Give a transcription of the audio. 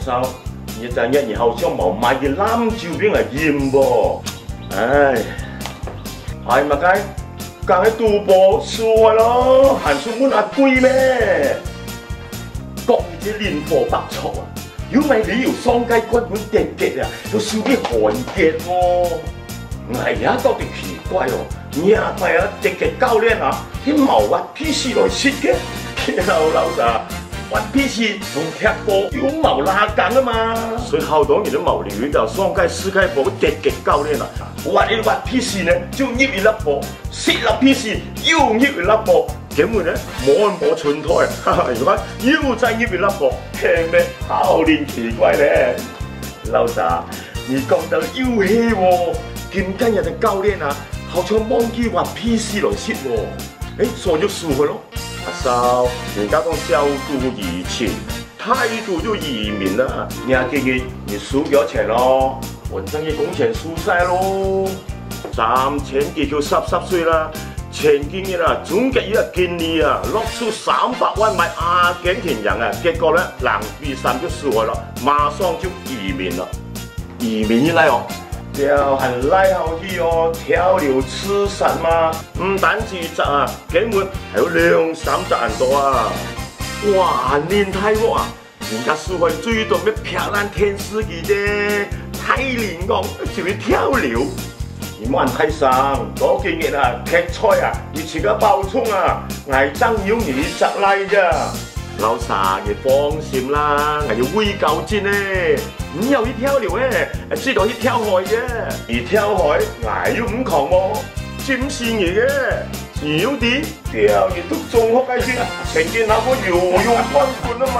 嫂，你今日以後將冇買件攬照片嚟驗噃。唉，係咪該？梗係賭博輸開咯，行出門阿貴咩？國語這連貨百錯啊！如果唔係你要雙雞骨本跌極啊，要燒啲寒極喎。係啊，覺得奇怪哦，廿塊啊，跌極教練啊，啲毛滑 PC 來切嘅，老實。滑 PC 同踢波有毛拉緊啊嘛，所以好多人都冇留意到雙雞四雞波嘅跌極教練啊。滑 PC 呢就入一粒波，蝕粒 PC 又入一粒波，根本呢冇人播春台，如果又再入一粒波，係咩好練奇怪咧？老實，你講到有戲喎，見今日嘅教練啊，好似忘記滑 PC 來蝕喎，所以就輸佢咯。阿嫂，人家講小賭怡情，態度就移民啦。你還記唔記你輸幾多錢咯？我真係工錢輸晒咯，3000幾就10歲啦。前幾日啊，總結一個建議啊，落出300萬買阿根廷人啊，結果咧冷B3就輸咗啦，馬上就移民啦。移民嚟哦。條很拉好啲哦，跳流吃神嘛，唔單止1隻啊，根本係有2、3隻人多啊！哇，練太喎啊！人家輸開最多咩漂亮天使機啫，太練講就會跳流。你冇人睇上嗰幾日啊，劇賽啊，以前嘅爆衝啊，係爭要你1隻拉啫。老實，你放心啦，我要會夠戰咧。唔有去跳流咧，知道去跳海啫。而跳海，我要5強喎，占線嚟嘅。少啲跳完都仲學計先，成件那個游泳冠軍啊嘛。